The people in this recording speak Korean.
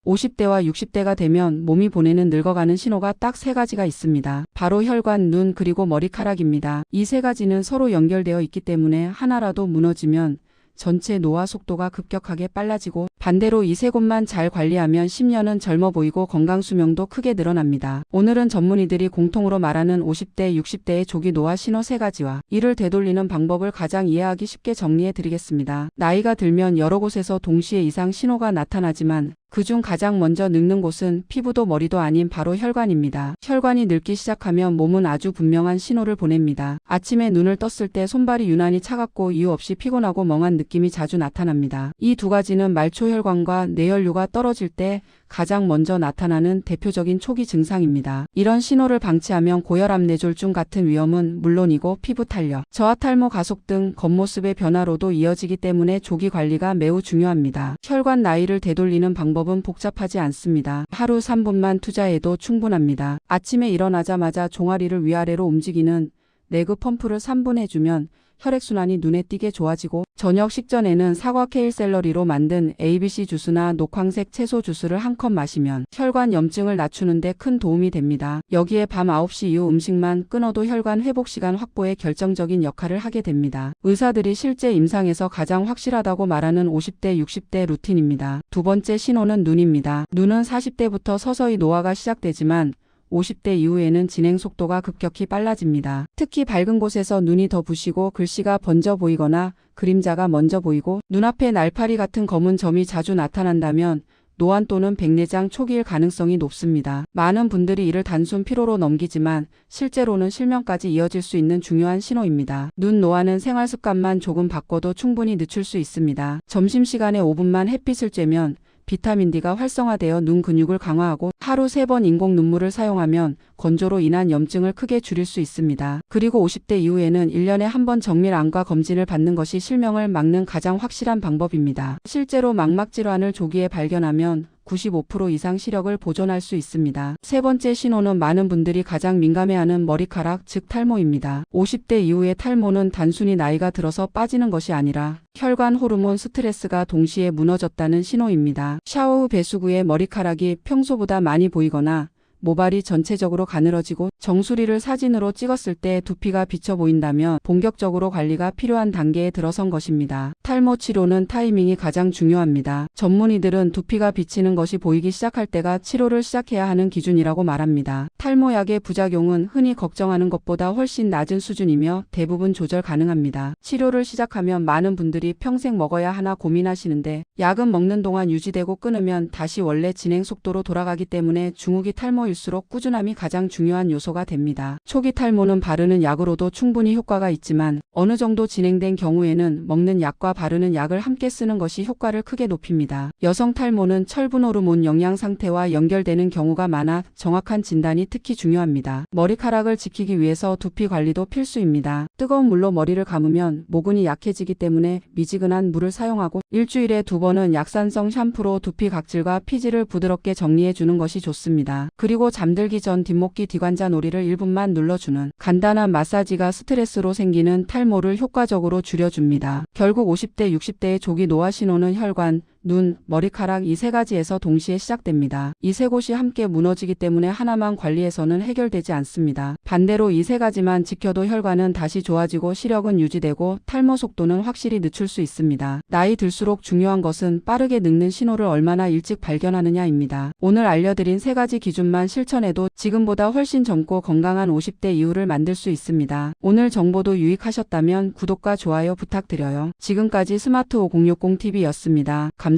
50대와 60대가 되면 몸이 보내는 늙어가는 신호가 딱 세 가지가 있습니다. 바로 혈관, 눈, 그리고 머리카락입니다. 이 세 가지는 서로 연결되어 있기 때문에 하나라도 무너지면 전체 노화 속도가 급격하게 빨라지고, 반대로 이 세 곳만 잘 관리하면 10년은 젊어 보이고 건강 수명도 크게 늘어납니다. 오늘은 전문의들이 공통으로 말하는 50대, 60대의 조기 노화 신호 세 가지와 이를 되돌리는 방법을 가장 이해하기 쉽게 정리해 드리겠습니다. 나이가 들면 여러 곳에서 동시에 이상 신호가 나타나지만 그중 가장 먼저 늙는 곳은 피부도 머리도 아닌 바로 혈관입니다. 혈관이 늙기 시작하면 몸은 아주 분명한 신호를 보냅니다. 아침에 눈을 떴을 때 손발이 유난히 차갑고 이유 없이 피곤하고 멍한 느낌이 자주 나타납니다. 이 두 가지는 말초혈관과 뇌혈류가 떨어질 때 가장 먼저 나타나는 대표적인 초기 증상입니다. 이런 신호를 방치하면 고혈압, 뇌졸중 같은 위험은 물론이고 피부 탄력, 저하 탈모, 가속 등 겉모습의 변화로도 이어지기 때문에 조기 관리가 매우 중요합니다. 혈관 나이를 되돌리는 방법은 복잡하지 않습니다. 하루 3분만 투자해도 충분합니다. 아침에 일어나자마자 종아리를 위아래로 움직이는 레그 펌프를 3분 해주면 혈액순환이 눈에 띄게 좋아지고, 저녁 식전에는 사과, 케일, 샐러리로 만든 ABC 주스나 녹황색 채소 주스를 한 컵 마시면 혈관 염증을 낮추는 데 큰 도움이 됩니다. 여기에 밤 9시 이후 음식만 끊어도 혈관 회복 시간 확보에 결정적인 역할을 하게 됩니다. 의사들이 실제 임상에서 가장 확실하다고 말하는 50대, 60대 루틴입니다. 두 번째 신호는 눈입니다. 눈은 40대부터 서서히 노화가 시작되지만 50대 이후에는 진행 속도가 급격히 빨라집니다. 특히 밝은 곳에서 눈이 더 부시고 글씨가 번져 보이거나 그림자가 먼저 보이고 눈앞에 날파리 같은 검은 점이 자주 나타난다면 노안 또는 백내장 초기일 가능성이 높습니다. 많은 분들이 이를 단순 피로로 넘기지만 실제로는 실명까지 이어질 수 있는 중요한 신호입니다. 눈 노화는 생활 습관만 조금 바꿔도 충분히 늦출 수 있습니다. 점심시간에 5분만 햇빛을 쬐면 비타민 D가 활성화되어 눈 근육을 강화하고, 하루 3번 인공 눈물을 사용하면 건조로 인한 염증을 크게 줄일 수 있습니다. 그리고 50대 이후에는 1년에 1번 정밀 안과 검진을 받는 것이 실명을 막는 가장 확실한 방법입니다. 실제로 망막 질환을 조기에 발견하면 95% 이상 시력을 보존할 수 있습니다. 세 번째 신호는 많은 분들이 가장 민감해하는 머리카락, 즉 탈모입니다. 50대 이후의 탈모는 단순히 나이가 들어서 빠지는 것이 아니라 혈관 호르몬 스트레스가 동시에 무너졌다는 신호입니다. 샤워 후 배수 후에 머리카락이 평소보다 많이 보이거나 모발이 전체적으로 가늘어지고 정수리를 사진으로 찍었을 때 두피가 비쳐 보인다면 본격적으로 관리가 필요한 단계에 들어선 것입니다. 탈모 치료는 타이밍이 가장 중요합니다. 전문의들은 두피가 비치는 것이 보이기 시작할 때가 치료를 시작해야 하는 기준이라고 말합니다. 탈모약의 부작용은 흔히 걱정하는 것보다 훨씬 낮은 수준이며 대부분 조절 가능합니다. 치료를 시작하면 많은 분들이 평생 먹어야 하나 고민하시는데, 약은 먹는 동안 유지되고 끊으면 다시 원래 진행 속도로 돌아가기 때문에 중후기 탈모일수록 꾸준함이 가장 중요한 요소가 됩니다. 초기 탈모는 바르는 약으로도 충분히 효과가 있지만 어느 정도 진행된 경우에는 먹는 약과 바르는 약을 함께 쓰는 것이 효과를 크게 높입니다. 여성 탈모는 철분 호르몬 영양 상태와 연결되는 경우가 많아 정확한 진단이 특히 중요합니다. 머리카락을 지키기 위해서 두피 관리도 필수입니다. 뜨거운 물로 머리를 감으면 모근이 약해지기 때문에 미지근한 물을 사용하고, 일주일에 2번은 약산성 샴푸로 두피 각질과 피지를 부드럽게 정리해 주는 것이 좋습니다. 그리고 잠들기 전 뒷목기 뒤관자 놀이를 1분만 눌러주는 간단한 마사지가 스트레스로 생기는 탈모를 효과적으로 줄여줍니다. 결국 50대, 60대의 조기 노화 신호는 혈관, 눈, 머리카락 이 세 가지에서 동시에 시작됩니다. 이 세 곳이 함께 무너지기 때문에 하나만 관리해서는 해결되지 않습니다. 반대로 이 세 가지만 지켜도 혈관은 다시 좋아지고 시력은 유지되고 탈모 속도는 확실히 늦출 수 있습니다. 나이 들수록 중요한 것은 빠르게 늙는 신호를 얼마나 일찍 발견하느냐입니다. 오늘 알려드린 세 가지 기준만 실천해도 지금보다 훨씬 젊고 건강한 50대 이후를 만들 수 있습니다. 오늘 정보도 유익하셨다면 구독과 좋아요 부탁드려요. 지금까지 스마트5060TV였습니다. 감사합니다.